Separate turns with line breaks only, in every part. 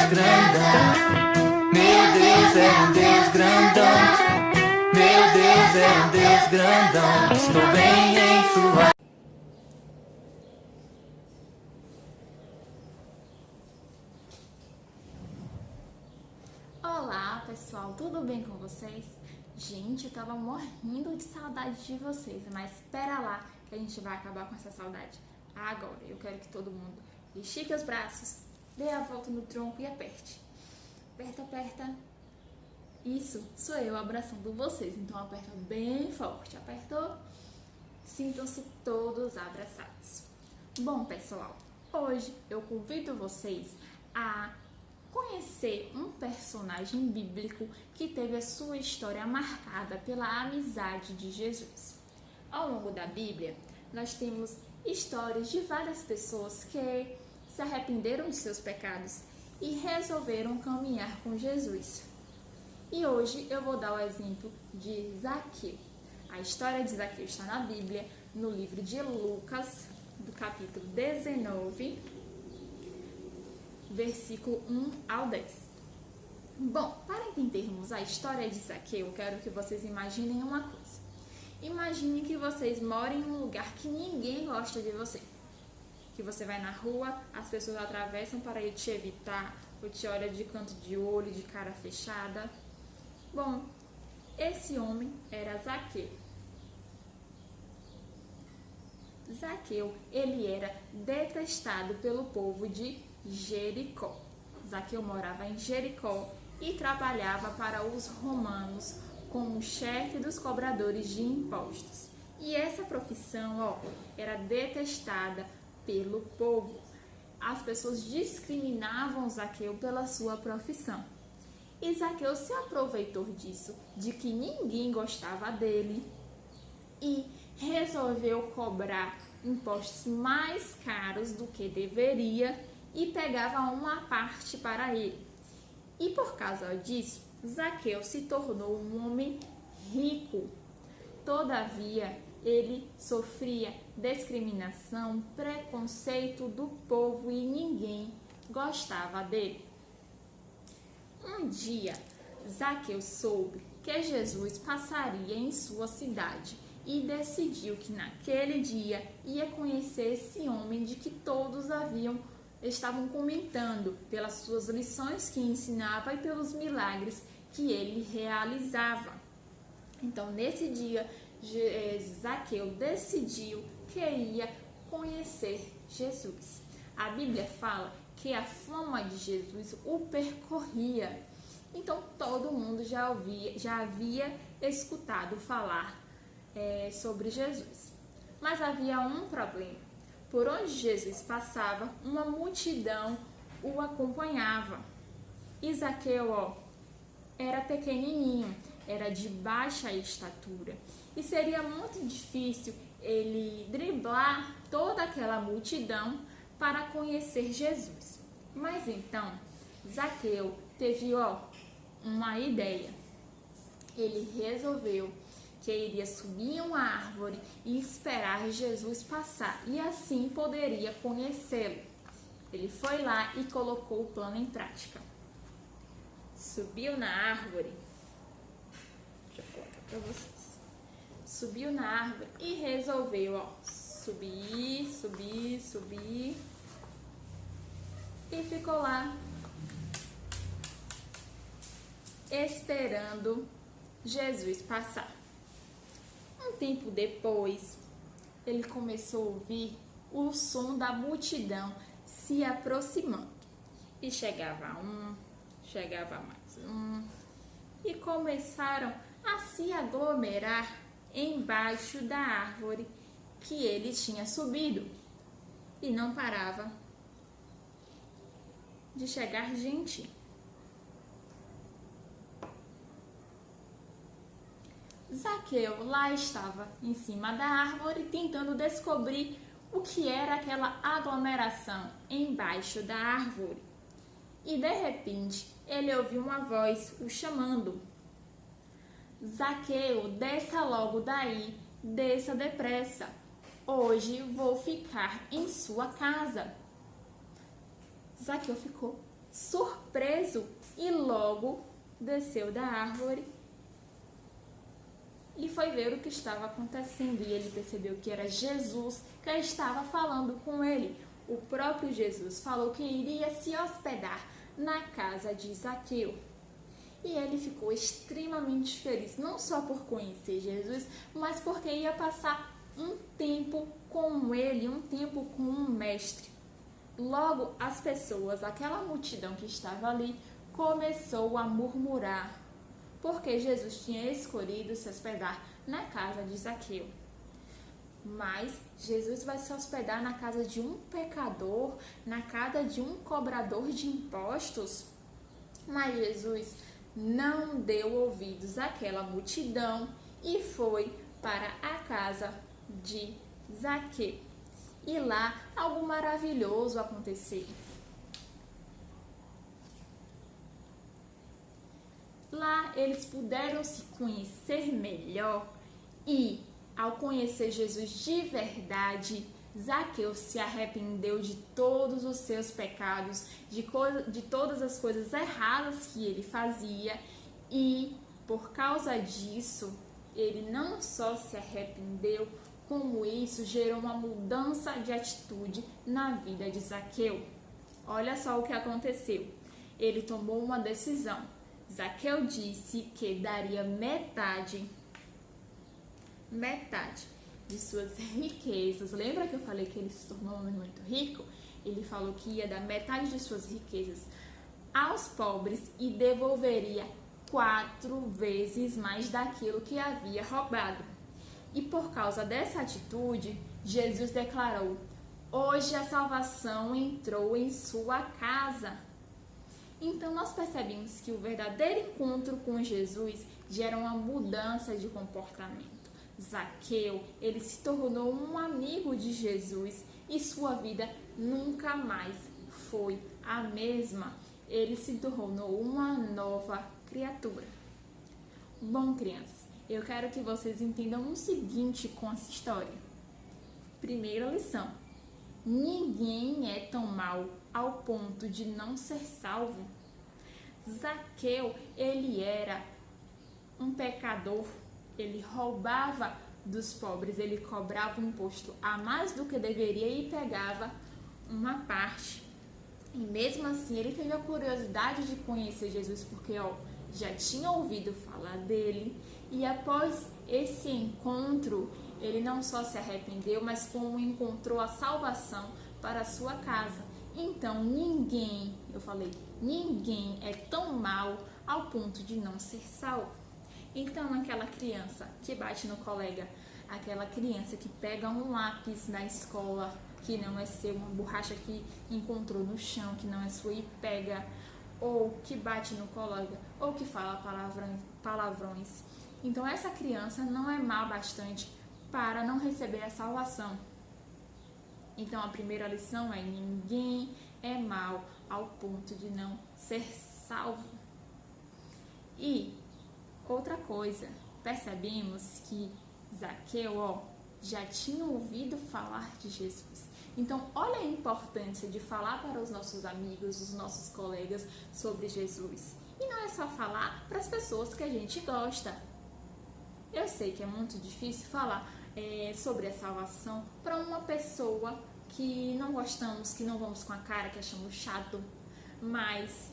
grandão. Meu Deus é um Deus grandão. Meu Deus é um Deus grandão. Estou bem em sua.
Olá pessoal, tudo bem com vocês? Gente, eu tava morrendo de saudade de vocês, mas espera lá que a gente vai acabar com essa saudade. Agora, eu quero que todo mundo estique os braços, dê a volta no tronco e aperte. Aperta, aperta. Isso, sou eu abraçando vocês, então aperta bem forte. Apertou? Sintam-se todos abraçados. Bom pessoal, hoje eu convido vocês a conhecer um personagem bíblico que teve a sua história marcada pela amizade de Jesus. Ao longo da Bíblia, nós temos histórias de várias pessoas que se arrependeram de seus pecados e resolveram caminhar com Jesus. E hoje eu vou dar o exemplo de Zaqueu. A história de Zaqueu está na Bíblia, no livro de Lucas, do capítulo 19, versículo 1 ao 10. Bom, para entendermos a história de Zaqueu, eu quero que vocês imaginem uma coisa. Imagine que vocês moram em um lugar que ninguém gosta de você. Que você vai na rua, as pessoas atravessam para te evitar, ou te olham de canto de olho, de cara fechada. Bom, esse homem era Zaqueu. Zaqueu, ele era detestado pelo povo de Jericó. Zaqueu morava em Jericó e trabalhava para os romanos como chefe dos cobradores de impostos. E essa profissão, era detestada pelo povo. As pessoas discriminavam Zaqueu pela sua profissão. E Zaqueu se aproveitou disso, de que ninguém gostava dele, e resolveu cobrar impostos mais caros do que deveria e pegava uma parte para ele. E por causa disso, Zaqueu se tornou um homem rico. Todavia, ele sofria discriminação, preconceito do povo e ninguém gostava dele. Um dia, Zaqueu soube que Jesus passaria em sua cidade e decidiu que naquele dia ia conhecer esse homem de que todos estavam comentando pelas suas lições que ensinava e pelos milagres que ele realizava. Então, nesse dia, Zaqueu decidiu que ia conhecer Jesus. A Bíblia fala que a fama de Jesus o percorria. Então, todo mundo já havia escutado falar sobre Jesus. Mas havia um problema. Por onde Jesus passava, uma multidão o acompanhava. E Zaqueu, era pequenininho, era de baixa estatura. E seria muito difícil ele driblar toda aquela multidão para conhecer Jesus. Mas então, Zaqueu teve, uma ideia. Ele resolveu que iria subir em uma árvore e esperar Jesus passar, e assim poderia conhecê-lo. Ele foi lá e colocou o plano em prática. Subiu na árvore, deixa eu colocar para vocês. Subiu na árvore e resolveu, subir, e ficou lá esperando Jesus passar. Um tempo depois, ele começou a ouvir o som da multidão se aproximando. E chegava mais um, e começaram a se aglomerar embaixo da árvore que ele tinha subido. E não parava de chegar gente. Zaqueu lá estava em cima da árvore tentando descobrir o que era aquela aglomeração embaixo da árvore. E de repente ele ouviu uma voz o chamando. Zaqueu, desça logo daí, desça depressa. Hoje vou ficar em sua casa. Zaqueu ficou surpreso e logo desceu da árvore e foi ver o que estava acontecendo. E ele percebeu que era Jesus que estava falando com ele. O próprio Jesus falou que iria se hospedar na casa de Zaqueu. E ele ficou extremamente feliz, não só por conhecer Jesus, mas porque ia passar um tempo com ele, um tempo com um mestre. Logo, as pessoas, aquela multidão que estava ali, começou a murmurar, porque Jesus tinha escolhido se hospedar na casa de Zaqueu. Mas Jesus vai se hospedar na casa de um pecador, na casa de um cobrador de impostos? Mas Jesus não deu ouvidos àquela multidão e foi para a casa de Zaqueu. E lá algo maravilhoso aconteceu. Lá eles puderam se conhecer melhor e, ao conhecer Jesus de verdade, Zaqueu se arrependeu de todos os seus pecados, de todas as coisas erradas que ele fazia, e por causa disso, ele não só se arrependeu, como isso gerou uma mudança de atitude na vida de Zaqueu. Olha só o que aconteceu. Ele tomou uma decisão. Zaqueu disse que daria metade de suas riquezas. Lembra que eu falei que ele se tornou um homem muito rico? Ele falou que ia dar metade de suas riquezas aos pobres e devolveria 4 vezes mais daquilo que havia roubado. E por causa dessa atitude, Jesus declarou: hoje a salvação entrou em sua casa. Então nós percebemos que o verdadeiro encontro com Jesus gera uma mudança de comportamento. Zaqueu, ele se tornou um amigo de Jesus e sua vida nunca mais foi a mesma. Ele se tornou uma nova criatura. Bom, crianças, eu quero que vocês entendam o seguinte com essa história. Primeira lição: ninguém é tão mau ao ponto de não ser salvo. Zaqueu, ele era um pecador, ele roubava dos pobres, ele cobrava um imposto a mais do que deveria e pegava uma parte. E mesmo assim, ele teve a curiosidade de conhecer Jesus, porque já tinha ouvido falar dele. E após esse encontro, ele não só se arrependeu, mas como encontrou a salvação para a sua casa. Então ninguém é tão mau ao ponto de não ser salvo. Então aquela criança que bate no colega, aquela criança que pega um lápis na escola que não é seu, uma borracha que encontrou no chão que não é sua e pega, ou que bate no colega, ou que fala palavrões. Então essa criança não é má bastante para não receber a salvação. Então a primeira lição é: ninguém é mau ao ponto de não ser salvo. E outra coisa, percebemos que Zaqueu já tinha ouvido falar de Jesus. Então olha a importância de falar para os nossos amigos, os nossos colegas sobre Jesus. E não é só falar para as pessoas que a gente gosta. Eu sei que é muito difícil falar sobre a salvação para uma pessoa que não gostamos, que não vamos com a cara, que achamos chato, mas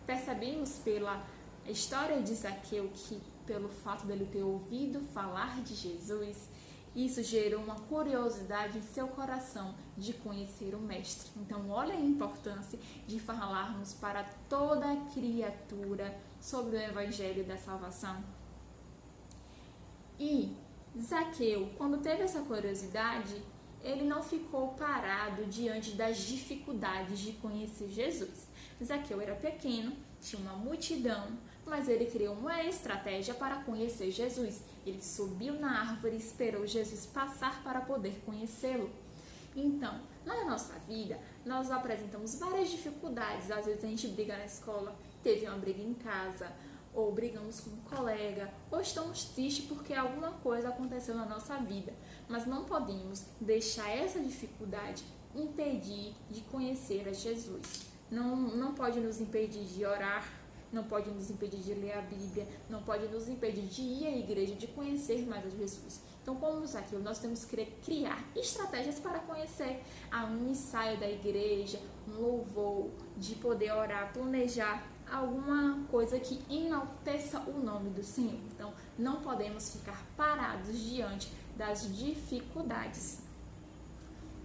percebemos pela história de Zaqueu que, pelo fato dele ter ouvido falar de Jesus, isso gerou uma curiosidade em seu coração de conhecer o Mestre. Então olha a importância de falarmos para toda criatura sobre o Evangelho da salvação. E Zaqueu, quando teve essa curiosidade, ele não ficou parado diante das dificuldades de conhecer Jesus. Zaqueu era pequeno, tinha uma multidão, mas ele criou uma estratégia para conhecer Jesus. Ele subiu na árvore e esperou Jesus passar para poder conhecê-lo. Então, na nossa vida, nós apresentamos várias dificuldades. Às vezes a gente briga na escola, teve uma briga em casa, ou brigamos com um colega, ou estamos tristes porque alguma coisa aconteceu na nossa vida. Mas não podemos deixar essa dificuldade impedir de conhecer a Jesus. não pode nos impedir de orar, não pode nos impedir de ler a Bíblia, não pode nos impedir de ir à igreja, de conhecer mais a Jesus. Então, como Zaqueu, nós temos que criar estratégias para conhecer um ensaio da igreja, um louvor, de poder orar, planejar alguma coisa que enalteça o nome do Senhor. Então, não podemos ficar parados diante das dificuldades.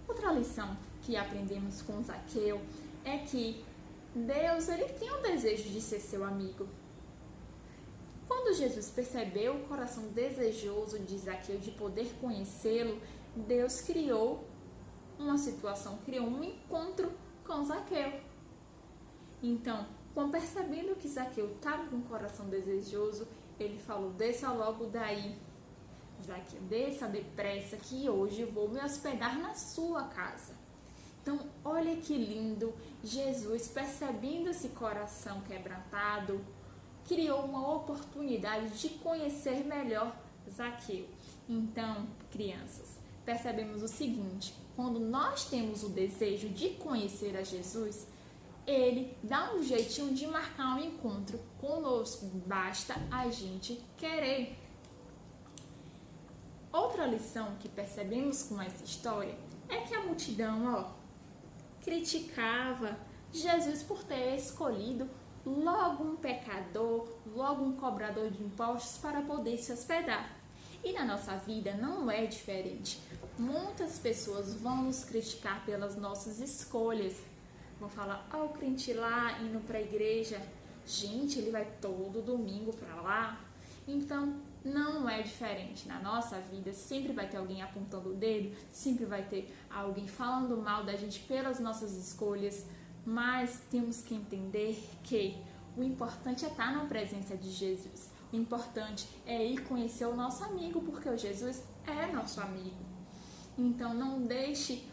Outra lição que aprendemos com Zaqueu é que Deus, ele tem o desejo de ser seu amigo. Quando Jesus percebeu o coração desejoso de Zaqueu de poder conhecê-lo, Deus criou uma situação, criou um encontro com Zaqueu. Então, percebendo que Zaqueu estava com o coração desejoso, ele falou: desça logo daí, Zaqueu, desça depressa, que hoje eu vou me hospedar na sua casa. Então, olha que lindo, Jesus, percebendo esse coração quebrantado, criou uma oportunidade de conhecer melhor Zaqueu. Então, crianças, percebemos o seguinte: quando nós temos o desejo de conhecer a Jesus, ele dá um jeitinho de marcar um encontro conosco, basta a gente querer. Outra lição que percebemos com essa história é que a multidão, criticava Jesus por ter escolhido logo um pecador, logo um cobrador de impostos para poder se hospedar. E na nossa vida não é diferente. Muitas pessoas vão nos criticar pelas nossas escolhas. Vão falar: o crente lá indo para a igreja, gente, ele vai todo domingo para lá. Então, não é diferente. Na nossa vida sempre vai ter alguém apontando o dedo, sempre vai ter alguém falando mal da gente pelas nossas escolhas, mas temos que entender que o importante é estar na presença de Jesus. O importante é ir conhecer o nosso amigo, porque o Jesus é nosso amigo. Então, não deixe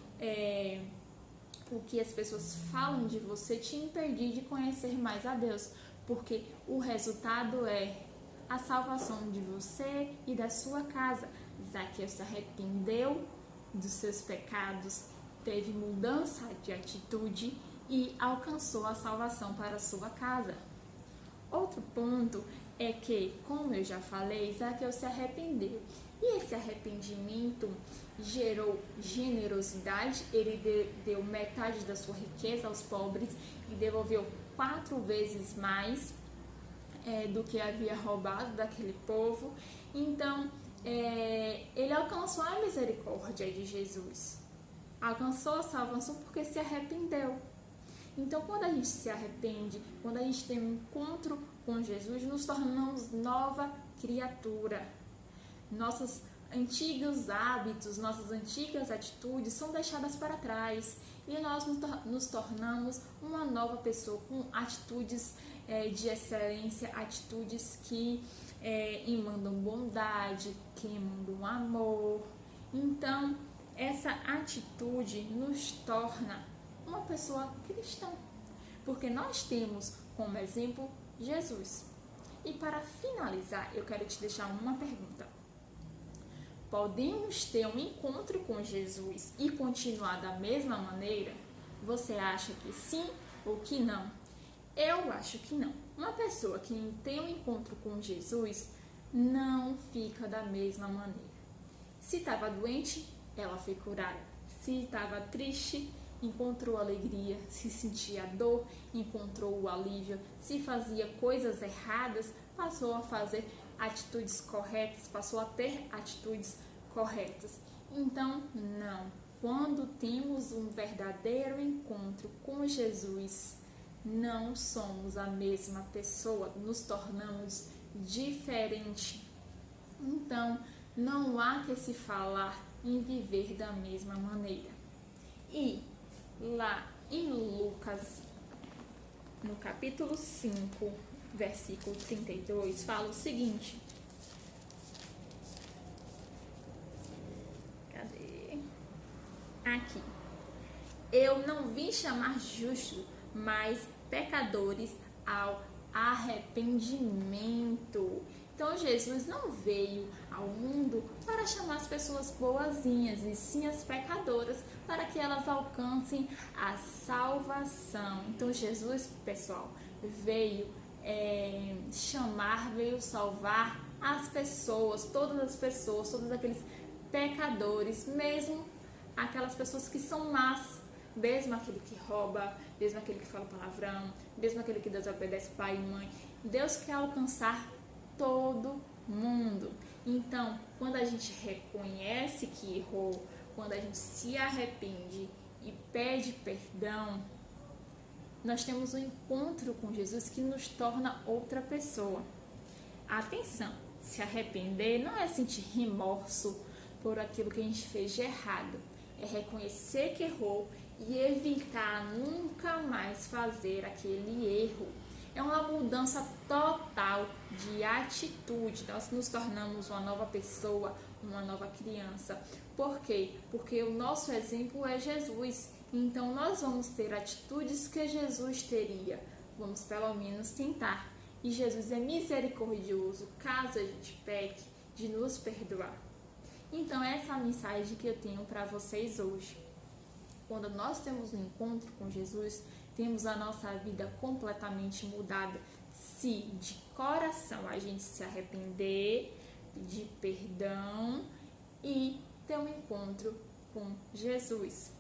o que as pessoas falam de você te impedir de conhecer mais a Deus, porque o resultado é a salvação de você e da sua casa. Zaqueu se arrependeu dos seus pecados, teve mudança de atitude e alcançou a salvação para a sua casa. Outro ponto é que, como eu já falei, Zaqueu se arrependeu. E esse arrependimento gerou generosidade. Ele deu metade da sua riqueza aos pobres e devolveu 4 vezes mais do que havia roubado daquele povo. Então, ele alcançou a misericórdia de Jesus. Alcançou a salvação porque se arrependeu. Então, quando a gente se arrepende, quando a gente tem um encontro com Jesus, nos tornamos nova criatura. Nossos antigos hábitos, nossas antigas atitudes são deixadas para trás e nós nos tornamos uma nova pessoa com atitudes de excelência, atitudes que emandam bondade, que emandam amor. Então, essa atitude nos torna uma pessoa cristã, porque nós temos como exemplo Jesus. E para finalizar, eu quero te deixar uma pergunta. Podemos ter um encontro com Jesus e continuar da mesma maneira? Você acha que sim ou que não? Eu acho que não. Uma pessoa que tem um encontro com Jesus não fica da mesma maneira. Se estava doente, ela foi curada. Se estava triste, encontrou alegria. Se sentia dor, encontrou o alívio. Se fazia coisas erradas, passou a fazer atitudes corretas, passou a ter atitudes corretas. Então, não. Quando temos um verdadeiro encontro com Jesus, não somos a mesma pessoa, nos tornamos diferente. Então, não há que se falar em viver da mesma maneira. E lá em Lucas, no capítulo 5, versículo 32, fala o seguinte. Cadê? Aqui. Eu não vim chamar justos, mas pecadores ao arrependimento. Então, Jesus não veio ao mundo para chamar as pessoas boazinhas, e sim as pecadoras para que elas alcancem a salvação. Então Jesus, pessoal, veio veio salvar as pessoas, todos aqueles pecadores, mesmo aquelas pessoas que são más, mesmo aquele que rouba, mesmo aquele que fala palavrão, mesmo aquele que desobedece pai e mãe. Deus quer alcançar todo mundo. Então, quando a gente reconhece que errou, quando a gente se arrepende e pede perdão, nós temos um encontro com Jesus que nos torna outra pessoa. Atenção, se arrepender não é sentir remorso por aquilo que a gente fez de errado, é reconhecer que errou e evitar nunca mais fazer aquele erro. É uma mudança total de atitude. Nós nos tornamos uma nova pessoa, uma nova criança. Por quê? Porque o nosso exemplo é Jesus. Então nós vamos ter atitudes que Jesus teria. Vamos pelo menos tentar. E Jesus é misericordioso, caso a gente peque, de nos perdoar. Então essa é a mensagem que eu tenho para vocês hoje. Quando nós temos um encontro com Jesus, temos a nossa vida completamente mudada. Se de coração a gente se arrepender, pedir perdão e ter um encontro com Jesus.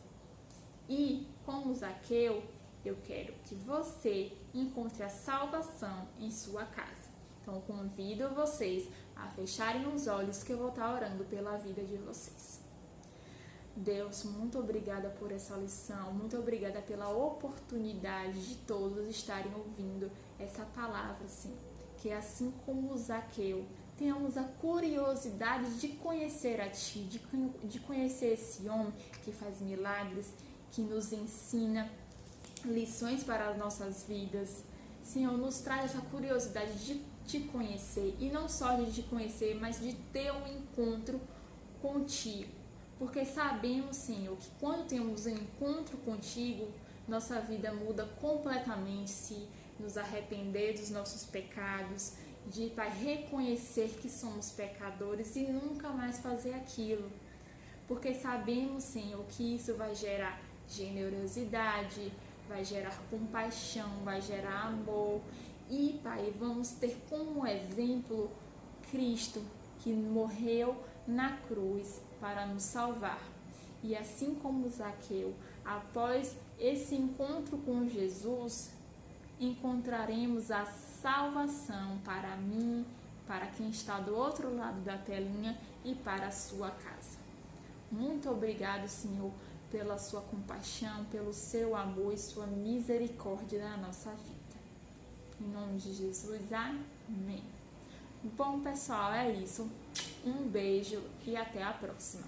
E como Zaqueu, eu quero que você encontre a salvação em sua casa. Então eu convido vocês a fecharem os olhos que eu vou estar orando pela vida de vocês. Deus, muito obrigada por essa lição, muito obrigada pela oportunidade de todos estarem ouvindo essa palavra, Senhor. Que assim como Zaqueu, tenhamos a curiosidade de conhecer a Ti, de conhecer esse homem que faz milagres, que nos ensina lições para as nossas vidas. Senhor, nos traz essa curiosidade de Te conhecer, e não só de Te conhecer, mas de ter um encontro contigo. Porque sabemos, Senhor, que quando temos um encontro contigo, nossa vida muda completamente, se nos arrepender dos nossos pecados, de Pai, reconhecer que somos pecadores e nunca mais fazer aquilo. Porque sabemos, Senhor, que isso vai gerar generosidade, vai gerar compaixão, vai gerar amor. E, Pai, vamos ter como exemplo Cristo, que morreu na cruz para nos salvar. E assim como Zaqueu, após esse encontro com Jesus, encontraremos a salvação para mim, para quem está do outro lado da telinha e para a sua casa. Muito obrigado, Senhor, pela sua compaixão, pelo seu amor e sua misericórdia na nossa vida. Em nome de Jesus, amém. Bom, pessoal, é isso. Um beijo e até a próxima.